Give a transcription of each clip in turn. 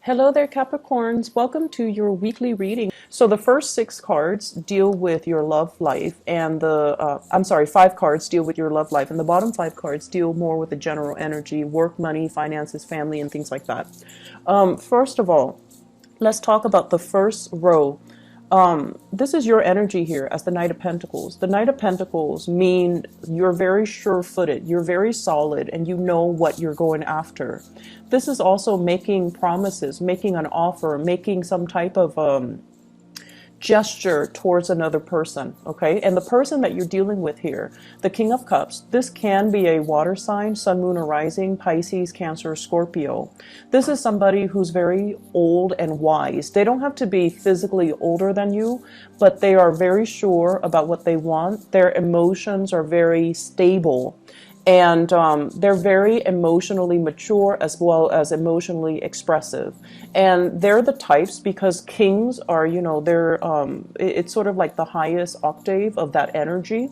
Hello there, Capricorns. Welcome to your weekly reading. So the first six cards deal with your love life, and five cards deal with your love life, and the bottom five cards deal more with the general energy, work, money, finances, family, and things like that. First of all, let's talk about the first row. This is your energy here as the Knight of Pentacles. The Knight of Pentacles mean you're very sure-footed, you're very solid, and you know what you're going after. This is also making promises, making an offer, making some type of gesture towards another person, okay? And the person that you're dealing with here, the King of Cups, this can be a water sign, sun, moon, or rising, Pisces, Cancer, Scorpio. This is somebody who's very old and wise. They don't have to be physically older than you, but they are very sure about what they want. Their emotions are very stable. And they're very emotionally mature as well as emotionally expressive. And they're the types, because kings are, it's sort of like the highest octave of that energy.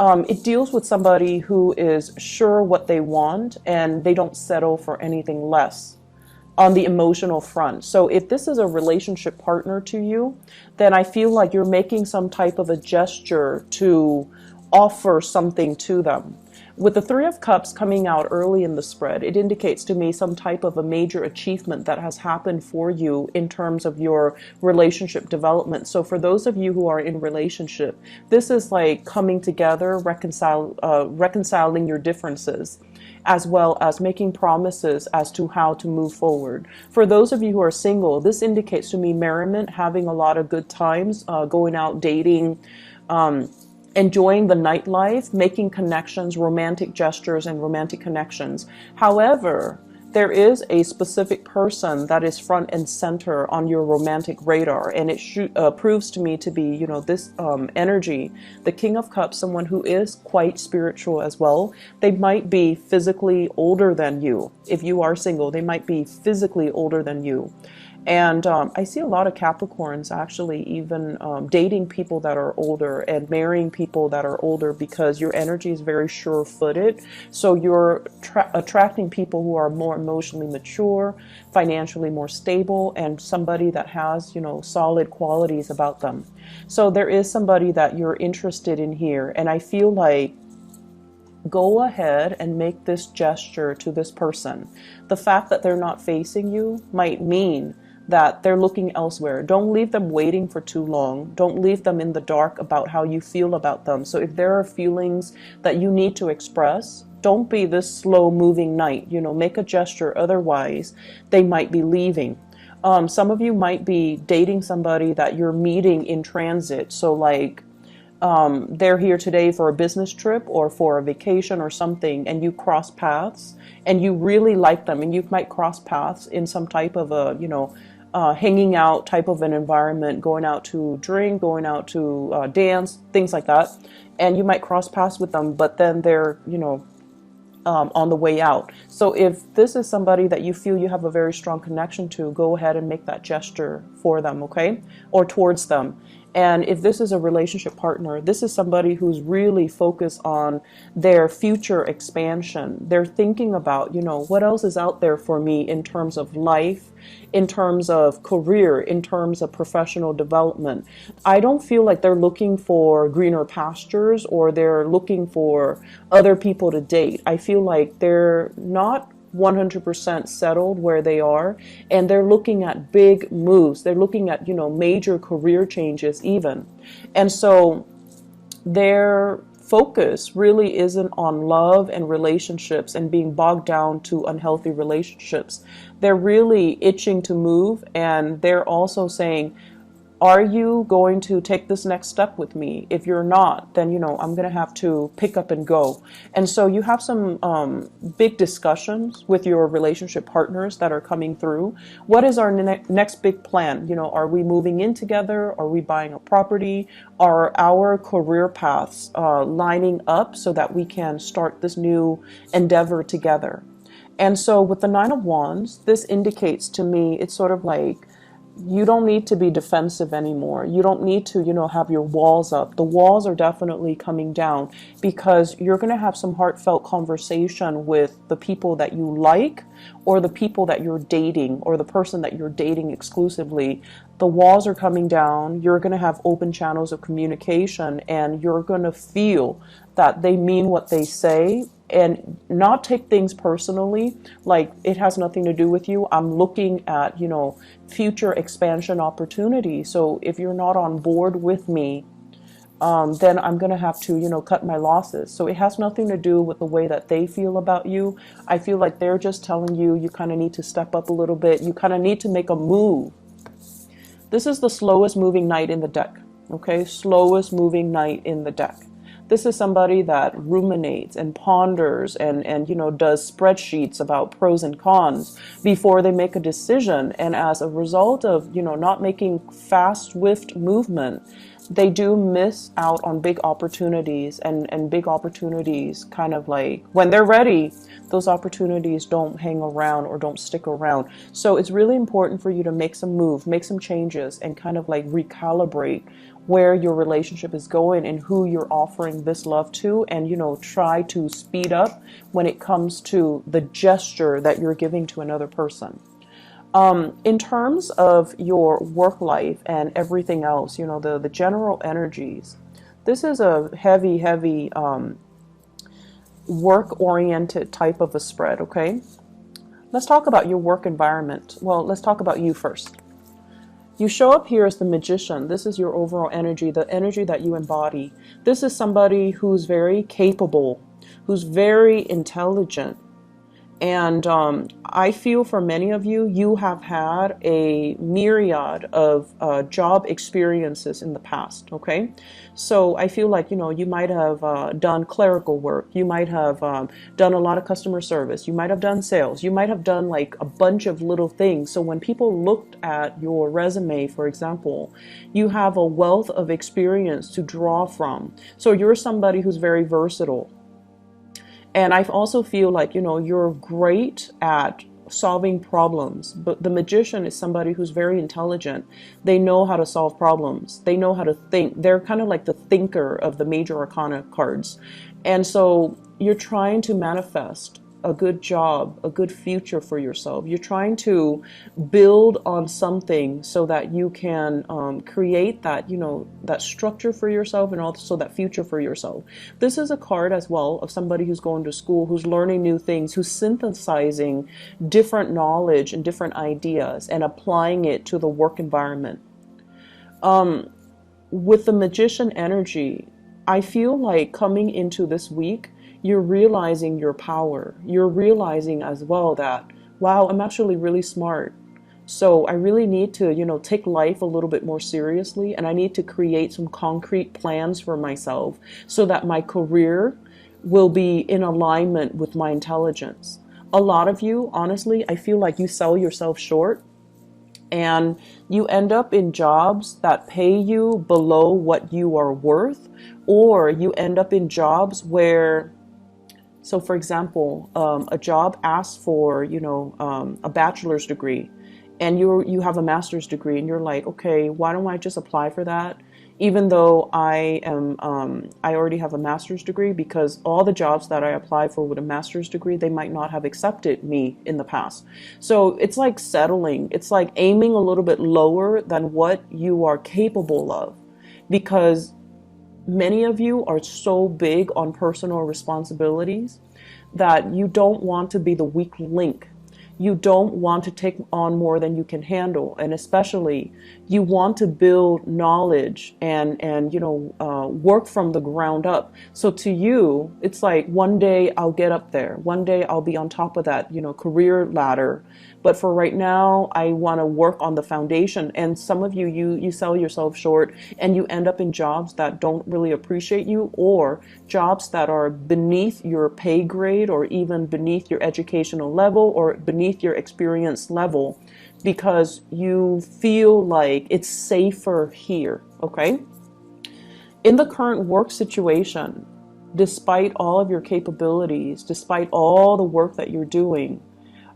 It deals with somebody who is sure what they want and they don't settle for anything less on the emotional front. So if this is a relationship partner to you, then I feel like you're making some type of a gesture to offer something to them. With the Three of Cups coming out early in the spread, it indicates to me some type of a major achievement that has happened for you in terms of your relationship development. So for those of you who are in relationship, this is like coming together, reconciling your differences, as well as making promises as to how to move forward. For those of you who are single, this indicates to me merriment, having a lot of good times, going out, dating, enjoying the nightlife, making connections, romantic gestures, and romantic connections. However, there is a specific person that is front and center on your romantic radar, and it proves to me to be, this energy, the King of Cups, someone who is quite spiritual as well. They might be physically older than you. If you are single, they might be physically older than you. And I see a lot of Capricorns actually even dating people that are older and marrying people that are older, because your energy is very sure-footed. So you're attracting people who are more emotionally mature, financially more stable, and somebody that has, solid qualities about them. So there is somebody that you're interested in here. And I feel like go ahead and make this gesture to this person. The fact that they're not facing you might mean that they're looking elsewhere. Don't leave them waiting for too long. Don't leave them in the dark about how you feel about them. So if there are feelings that you need to express, don't be this slow moving knight, make a gesture. Otherwise, they might be leaving. Some of you might be dating somebody that you're meeting in transit. So like, they're here today for a business trip or for a vacation or something, and you cross paths and you really like them, and you might cross paths in some type of a, hanging out type of an environment, going out to drink, going out to dance, things like that. And you might cross paths with them, but then they're, on the way out. So if this is somebody that you feel you have a very strong connection to, go ahead and make that gesture for them, okay? Or towards them. And if this is a relationship partner, this is somebody who's really focused on their future expansion. They're thinking about, what else is out there for me in terms of life, in terms of career, in terms of professional development. I don't feel like they're looking for greener pastures or they're looking for other people to date. I feel like they're not 100% settled where they are, and they're looking at big moves. They're looking at, major career changes even. And so their focus really isn't on love and relationships and being bogged down to unhealthy relationships. They're really itching to move, and they're also saying, are you going to take this next step with me? If you're not, then, I'm going to have to pick up and go. And so you have some big discussions with your relationship partners that are coming through. What is our next big plan? Are we moving in together? Are we buying a property? Are our career paths lining up so that we can start this new endeavor together? And so with the Nine of Wands, this indicates to me, it's sort of like, you don't need to be defensive anymore. You don't need to, have your walls up. The walls are definitely coming down because you're going to have some heartfelt conversation with the people that you like, or the people that you're dating, or the person that you're dating exclusively. The walls are coming down. You're going to have open channels of communication, and you're going to feel that they mean what they say, and not take things personally, like it has nothing to do with you. I'm looking at, future expansion opportunities. So if you're not on board with me, then I'm going to have to, cut my losses. So it has nothing to do with the way that they feel about you. I feel like they're just telling you, you kind of need to step up a little bit. You kind of need to make a move. This is the slowest moving knight in the deck. Okay, slowest moving knight in the deck. This is somebody that ruminates and ponders and does spreadsheets about pros and cons before they make a decision. And as a result of, not making fast, swift movement, they do miss out on big opportunities, and big opportunities kind of like, when they're ready, those opportunities don't hang around or don't stick around. So it's really important for you to make some moves, make some changes, and kind of like recalibrate where your relationship is going and who you're offering this love to, and try to speed up when it comes to the gesture that you're giving to another person. In terms of your work life and everything else, the general energies, this is a heavy work-oriented type of a spread, okay? Let's talk about your work environment. Well, let's talk about you first. You show up here as the Magician. This is your overall energy, the energy that you embody. This is somebody who's very capable, who's very intelligent. And I feel for many of you, you have had a myriad of job experiences in the past, okay? So I feel like, you might have done clerical work. You might have done a lot of customer service. You might have done sales. You might have done like a bunch of little things. So when people looked at your resume, for example, you have a wealth of experience to draw from. So you're somebody who's very versatile. And I also feel like, you're great at solving problems, but the Magician is somebody who's very intelligent. They know how to solve problems. They know how to think. They're kind of like the thinker of the major arcana cards. And so you're trying to manifest a good job, a good future for yourself. You're trying to build on something so that you can create that, that structure for yourself, and also that future for yourself. This is a card as well of somebody who's going to school, who's learning new things, who's synthesizing different knowledge and different ideas and applying it to the work environment. With the Magician energy, I feel like coming into this week, you're realizing your power. You're realizing as well that, wow, I'm actually really smart. So I really need to, take life a little bit more seriously, and I need to create some concrete plans for myself so that my career will be in alignment with my intelligence. A lot of you, honestly, I feel like you sell yourself short, and you end up in jobs that pay you below what you are worth, or you end up in jobs where, so for example, a job asks for, a bachelor's degree, and you have a master's degree, and you're like, okay, why don't I just apply for that? Even though I already have a master's degree, because all the jobs that I apply for with a master's degree, they might not have accepted me in the past. So it's like settling. It's like aiming a little bit lower than what you are capable of, because many of you are so big on personal responsibilities that you don't want to be the weak link. You don't want to take on more than you can handle, and especially you want to build knowledge and work from the ground up. So to you, it's like, one day I'll get up there. One day I'll be on top of that, career ladder. But for right now, I want to work on the foundation. And some of you sell yourself short, and you end up in jobs that don't really appreciate you, or jobs that are beneath your pay grade, or even beneath your educational level, or beneath your experience level, because you feel like it's safer here, okay? In the current work situation, despite all of your capabilities, despite all the work that you're doing,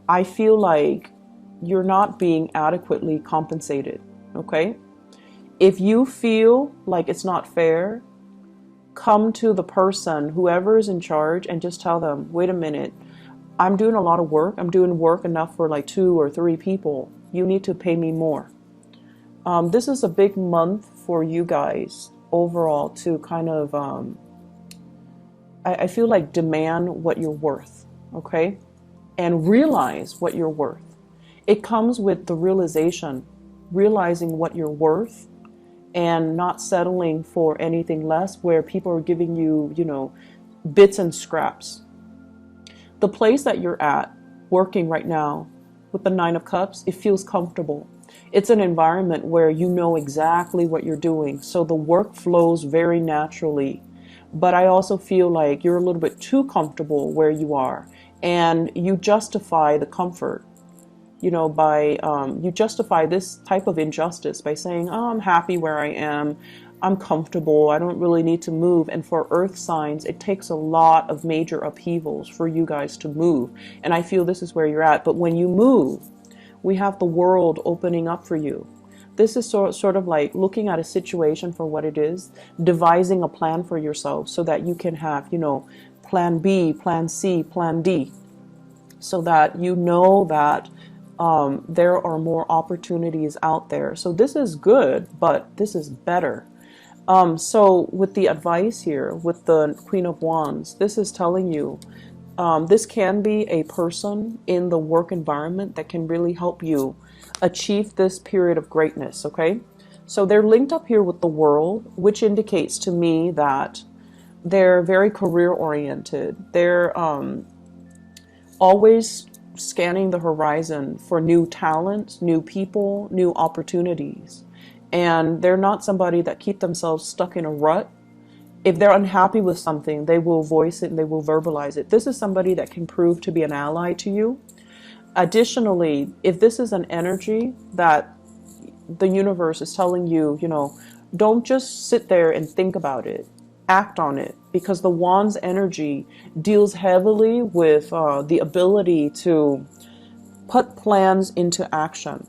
I feel like you're not being adequately compensated, okay? If you feel like it's not fair, come to the person, whoever is in charge, and just tell them, wait a minute, I'm doing a lot of work. I'm doing work enough for like 2 or 3 people. You need to pay me more. This is a big month for you guys overall to kind of, I feel like demand what you're worth, okay? And realize what you're worth. It comes with the realization, realizing what you're worth and not settling for anything less where people are giving you, you know, bits and scraps. The place that you're at, working right now with the 9 of Cups, it feels comfortable. It's an environment where you know exactly what you're doing, so the work flows very naturally. But I also feel like you're a little bit too comfortable where you are, and you justify the comfort, you know, by you justify this type of injustice by saying, oh, I'm happy where I am, I'm comfortable, I don't really need to move. And for earth signs, it takes a lot of major upheavals for you guys to move, and I feel this is where you're at. But when you move, we have the world opening up for you. This is sort of like looking at a situation for what it is, devising a plan for yourself so that you can have, you know, plan B, plan C, plan D, so that you know that there are more opportunities out there. So this is good, but this is better. So with the advice here, with the Queen of Wands, this is telling you, this can be a person in the work environment that can really help you achieve this period of greatness, okay? So they're linked up here with the World, which indicates to me that they're very career oriented. They're always scanning the horizon for new talents, new people, new opportunities. And they're not somebody that keep themselves stuck in a rut. If they're unhappy with something, they will voice it and they will verbalize it. This is somebody that can prove to be an ally to you. Additionally, if this is an energy that the universe is telling you, you know, don't just sit there and think about it, act on it, because the Wands energy deals heavily with the ability to put plans into action.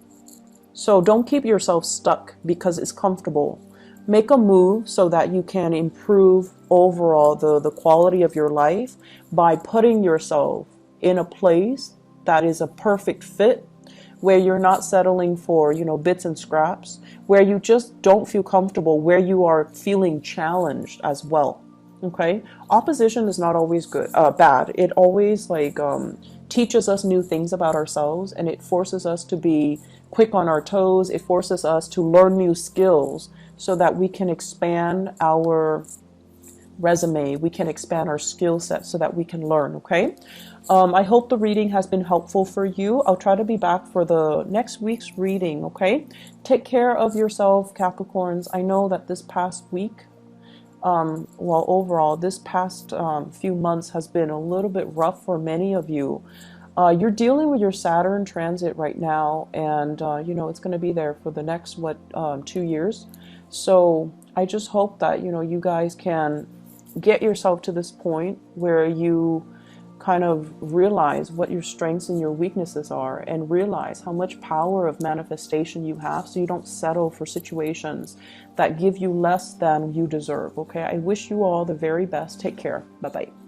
So don't keep yourself stuck because it's comfortable. Make a move so that you can improve overall the quality of your life by putting yourself in a place that is a perfect fit, where you're not settling for, you know, bits and scraps, where you just don't feel comfortable, where you are feeling challenged as well. Okay, opposition is not always bad. It always like teaches us new things about ourselves, and it forces us to be quick on our toes. It forces us to learn new skills so that we can expand our resume, we can expand our skill set so that we can learn, okay? I hope the reading has been helpful for you. I'll try to be back for the next week's reading, okay? Take care of yourself, Capricorns. I know that this past week, well, overall, this past few months has been a little bit rough for many of you. You're dealing with your Saturn transit right now, and, you know, it's going to be there for the next, 2 years. So I just hope that, you know, you guys can get yourself to this point where you kind of realize what your strengths and your weaknesses are, and realize how much power of manifestation you have, so you don't settle for situations that give you less than you deserve, okay? I wish you all the very best. Take care. Bye-bye.